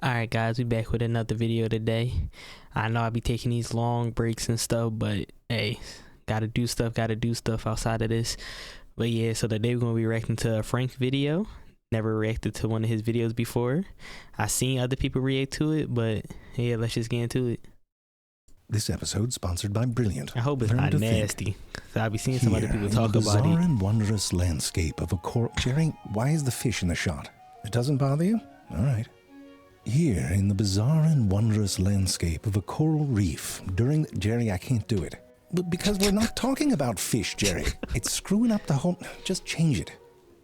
Alright guys, we back with another video today. I know I'll be taking these long breaks and stuff, but hey, gotta do stuff outside of this. But yeah, so today we're gonna be reacting to a Frank video. Never reacted to one of his videos before. I seen other people react to it, but yeah, let's just get into it. This episode sponsored by Brilliant. I hope it's not nasty. So I'll be seeing some other people talk about it. The bizarre and wondrous landscape of a coral. Jerry, why is the fish in the shot? It doesn't bother you? All right. Here, in the bizarre and wondrous landscape of a coral reef, Jerry, I can't do it. But because we're not talking about fish, Jerry. It's screwing up the whole... Just change it.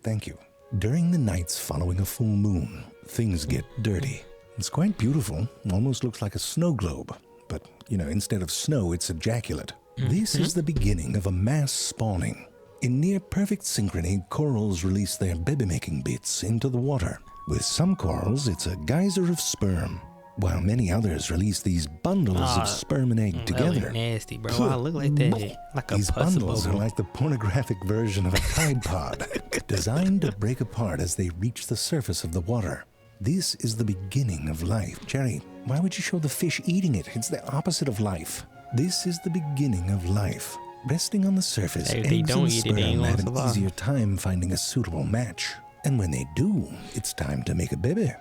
Thank you. During the nights following a full moon, things get dirty. It's quite beautiful. Almost looks like a snow globe. But, you know, instead of snow, it's ejaculate. This is the beginning of a mass spawning. In near-perfect synchrony, corals release their baby-making bits into the water. With some corals, it's a geyser of sperm, while many others release these bundles of sperm and egg together. That nasty, bro. Why look like that? Like These bundles are like the pornographic version of a Tide Pod, designed to break apart as they reach the surface of the water. This is the beginning of life. Jerry, why would you show the fish eating it? It's the opposite of life. This is the beginning of life. Resting on the surface, eggs and sperm have an easier time finding a suitable match. And when they do, it's time to make a baby.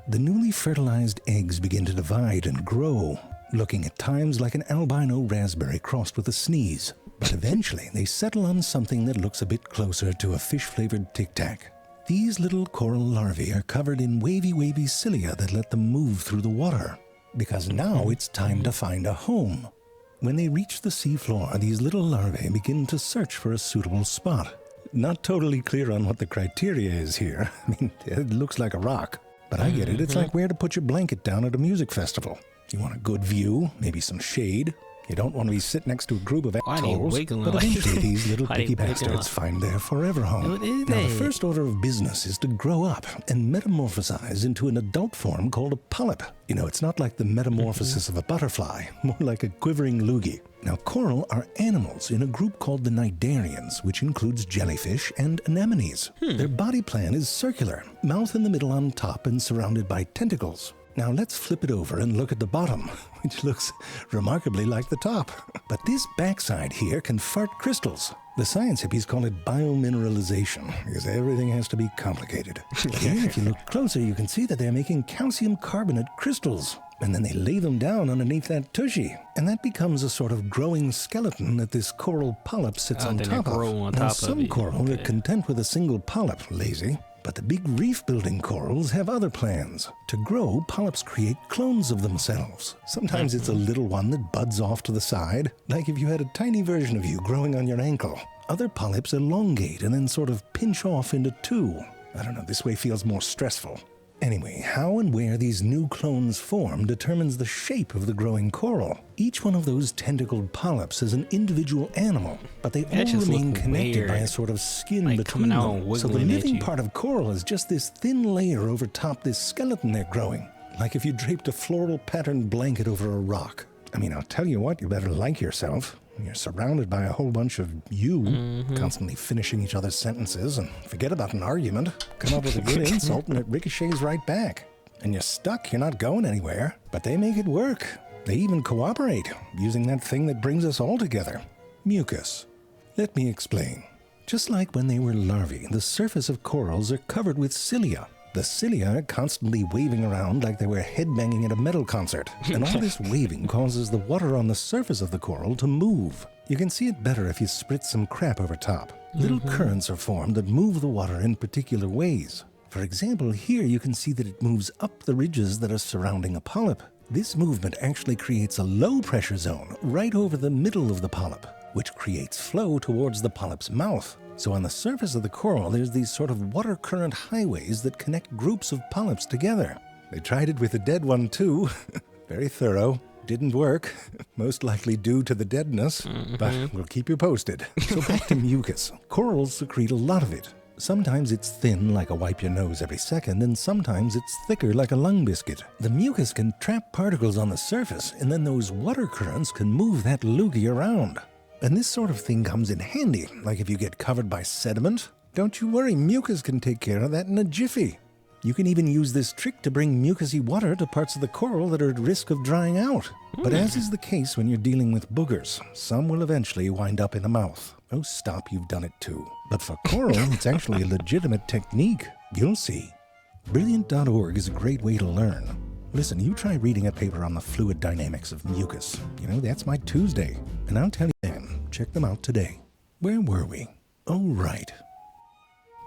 The newly fertilized eggs begin to divide and grow, looking at times like an albino raspberry crossed with a sneeze. But eventually, they settle on something that looks a bit closer to a fish-flavored Tic Tac. These little coral larvae are covered in wavy cilia that let them move through the water, because now it's time to find a home. When they reach the seafloor, these little larvae begin to search for a suitable spot. Not totally clear on what the criteria is here. I mean, it looks like a rock, but I get it. It's like where to put your blanket down at a music festival. You want a good view, maybe some shade. You don't want to be sitting next to a group of assholes, but eventually these little picky bastards find their forever home. Now, the first order of business is to grow up and metamorphosize into an adult form called a polyp. You know, it's not like the metamorphosis of a butterfly, more like a quivering loogie. Now, coral are animals in a group called the cnidarians, which includes jellyfish and anemones. Their body plan is circular, mouth in the middle on top and surrounded by tentacles. Now let's flip it over and look at the bottom, which looks remarkably like the top. But this backside here can fart crystals. The science hippies call it biomineralization, because everything has to be complicated. Here, if you look closer, you can see that they're making calcium carbonate crystals. And then they lay them down underneath that tushy. And that becomes a sort of growing skeleton that this coral polyp sits on top of. Now, some coral are content with a single polyp, lazy. But the big reef-building corals have other plans. To grow, polyps create clones of themselves. Sometimes it's a little one that buds off to the side, like if you had a tiny version of you growing on your ankle. Other polyps elongate and then sort of pinch off into two. I don't know, this way feels more stressful. Anyway, how and where these new clones form determines the shape of the growing coral. Each one of those tentacled polyps is an individual animal, but they all remain connected by a sort of skin between them. So the living part of coral is just this thin layer over top this skeleton they're growing, like if you draped a floral patterned blanket over a rock. I mean, I'll tell you what, you better like yourself. You're surrounded by a whole bunch of constantly finishing each other's sentences, and forget about an argument. Come up with a good insult and it ricochets right back. And you're stuck, you're not going anywhere. But they make it work. They even cooperate, using that thing that brings us all together. Mucus. Let me explain. Just like when they were larvae, the surface of corals are covered with cilia. The cilia are constantly waving around like they were headbanging at a metal concert. And all this waving causes the water on the surface of the coral to move. You can see it better if you spritz some crap over top. Little currents are formed that move the water in particular ways. For example, here you can see that it moves up the ridges that are surrounding a polyp. This movement actually creates a low pressure zone right over the middle of the polyp, which creates flow towards the polyp's mouth. So on the surface of the coral, there's these sort of water current highways that connect groups of polyps together. They tried it with a dead one too. Very thorough. Didn't work. Most likely due to the deadness. But we'll keep you posted. So back to mucus. Corals secrete a lot of it. Sometimes it's thin like a wipe your nose every second, and sometimes it's thicker like a lung biscuit. The mucus can trap particles on the surface, and then those water currents can move that loogie around. And this sort of thing comes in handy, like if you get covered by sediment. Don't you worry, mucus can take care of that in a jiffy. You can even use this trick to bring mucousy water to parts of the coral that are at risk of drying out. But as is the case when you're dealing with boogers, some will eventually wind up in the mouth. Oh, stop, you've done it too. But for coral, it's actually a legitimate technique. You'll see. Brilliant.org is a great way to learn. Listen, you try reading a paper on the fluid dynamics of mucus. You know, that's my Tuesday. And I'll tell you then, check them out today. Where were we? Oh, right.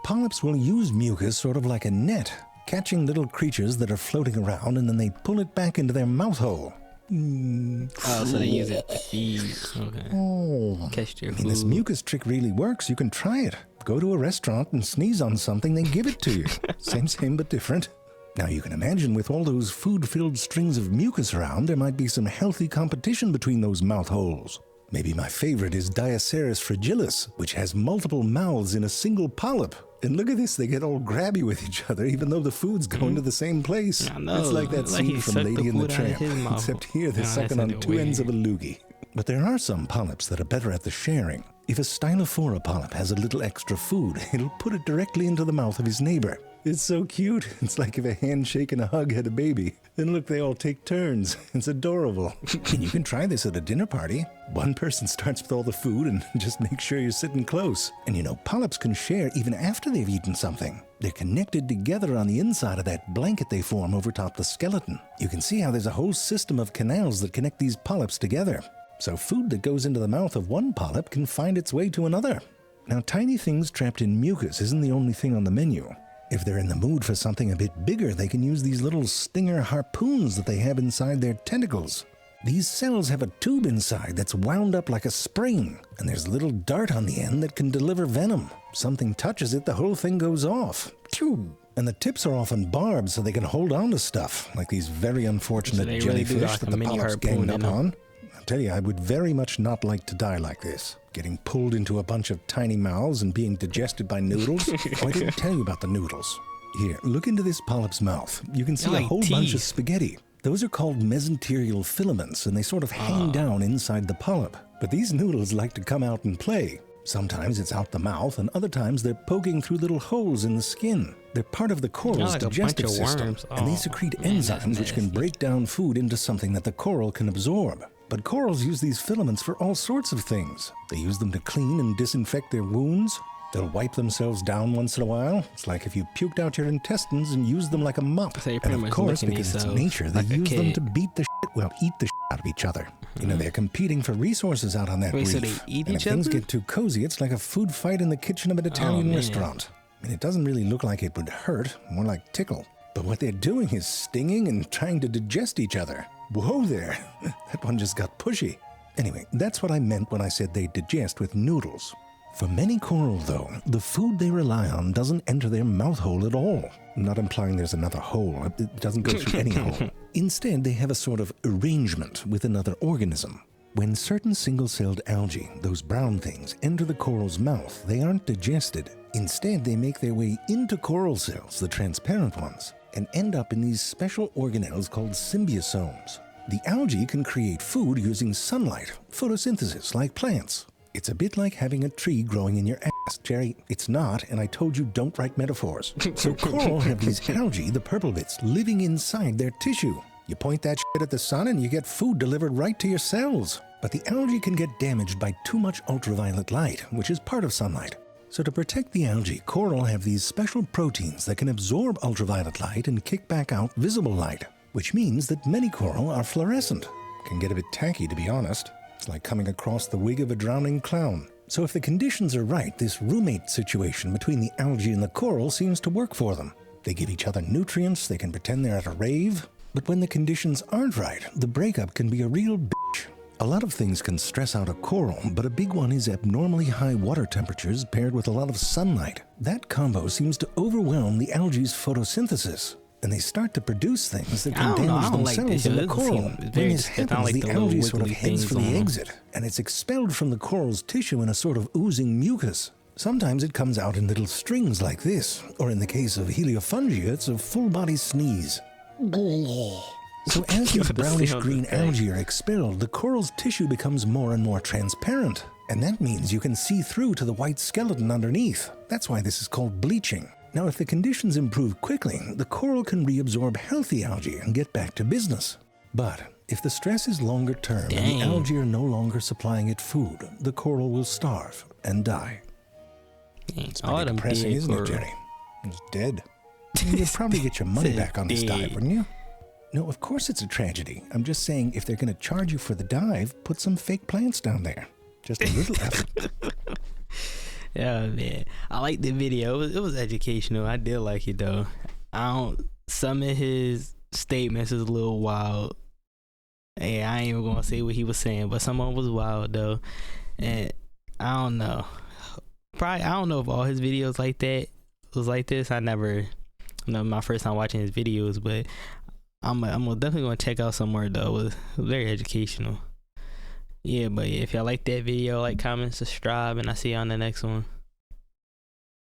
Polyps will use mucus sort of like a net, catching little creatures that are floating around, and then they pull it back into their mouth hole. Oh, so they use it to feed. Okay. Oh. Catch their food. This mucus trick really works. You can try it. Go to a restaurant and sneeze on something, they give it to you. Same but different. Now you can imagine with all those food-filled strings of mucus around, there might be some healthy competition between those mouth holes. Maybe my favorite is Diaceras fragilis, which has multiple mouths in a single polyp. And look at this, they get all grabby with each other, even though the food's going to the same place. I know. It's like that scene from Lady and the Tramp, except here they're sucking on two ends of a loogie. But there are some polyps that are better at the sharing. If a Stylophora polyp has a little extra food, it'll put it directly into the mouth of his neighbor. It's so cute. It's like if a handshake and a hug had a baby. And look, they all take turns. It's adorable. And you can try this at a dinner party. One person starts with all the food and just make sure you're sitting close. And you know, polyps can share even after they've eaten something. They're connected together on the inside of that blanket they form over top the skeleton. You can see how there's a whole system of canals that connect these polyps together. So food that goes into the mouth of one polyp can find its way to another. Now, tiny things trapped in mucus isn't the only thing on the menu. If they're in the mood for something a bit bigger, they can use these little stinger harpoons that they have inside their tentacles. These cells have a tube inside that's wound up like a spring, and there's a little dart on the end that can deliver venom. Something touches it, the whole thing goes off. And the tips are often barbed so they can hold on to stuff, like these very unfortunate jellyfish that the polyps ganged up on. I'll tell you, I would very much not like to die like this. Getting pulled into a bunch of tiny mouths and being digested by noodles. Oh, I didn't tell you about the noodles. Here, look into this polyp's mouth. You can see a whole bunch of spaghetti. Those are called mesenterial filaments, and they sort of hang down inside the polyp. But these noodles like to come out and play. Sometimes it's out the mouth, and other times they're poking through little holes in the skin. They're part of the coral's digestive system, and they secrete enzymes which can break down food into something that the coral can absorb. But corals use these filaments for all sorts of things. They use them to clean and disinfect their wounds. They'll wipe themselves down once in a while. It's like if you puked out your intestines and used them like a mop. So and of course, because it's nature, they use them to beat the eat the out of each other. You know, they're competing for resources out on that reef. So they eat and each if things other? get too cozy, it's like a food fight in the kitchen of an Italian restaurant. I mean, it doesn't really look like it would hurt, more like tickle. But what they're doing is stinging and trying to digest each other. Whoa there, that one just got pushy. Anyway, that's what I meant when I said they digest with noodles. For many coral, though, the food they rely on doesn't enter their mouth hole at all. I'm not implying there's another hole. It doesn't go through any hole. Instead, they have a sort of arrangement with another organism. When certain single-celled algae, those brown things, enter the coral's mouth, they aren't digested. Instead, they make their way into coral cells, the transparent ones, and end up in these special organelles called symbiosomes. The algae can create food using sunlight, photosynthesis, like plants. It's a bit like having a tree growing in your ass, Jerry. It's not, and I told you don't write metaphors. So coral have these algae, the purple bits, living inside their tissue. You point that shit at the sun and you get food delivered right to your cells. But the algae can get damaged by too much ultraviolet light, which is part of sunlight. So to protect the algae, coral have these special proteins that can absorb ultraviolet light and kick back out visible light, which means that many coral are fluorescent. Can get a bit tacky, to be honest. It's like coming across the wig of a drowning clown. So if the conditions are right, this roommate situation between the algae and the coral seems to work for them. They give each other nutrients, they can pretend they're at a rave. But when the conditions aren't right, the breakup can be a real bitch. A lot of things can stress out a coral, but a big one is abnormally high water temperatures paired with a lot of sunlight. That combo seems to overwhelm the algae's photosynthesis, and they start to produce things that can damage themselves in the coral. When this happens, the algae sort of heads for the exit, and it's expelled from the coral's tissue in a sort of oozing mucus. Sometimes it comes out in little strings like this, or in the case of Heliofungia, it's a full-body sneeze. So as these brownish-green algae are expelled, the coral's tissue becomes more and more transparent. And that means you can see through to the white skeleton underneath. That's why this is called bleaching. Now, if the conditions improve quickly, the coral can reabsorb healthy algae and get back to business. But if the stress is longer term and the algae are no longer supplying it food, the coral will starve and die. It's pretty depressing, isn't it, Jerry? It's dead. You'd probably get your money back on this dive, wouldn't you? No, of course it's a tragedy. I'm just saying, if they're going to charge you for the dive, put some fake plants down there. Just a little effort. Yeah, man. I like the video. It was educational. I did like it, though. Some of his statements is a little wild. Hey, I ain't even going to say what he was saying, but some of them was wild, though. And I don't know. I don't know if all his videos like that was like this. My first time watching his videos, but I'm definitely going to check out somewhere, though. It was very educational. Yeah, but if y'all like that video, like, comment, subscribe, and I'll see you on the next one.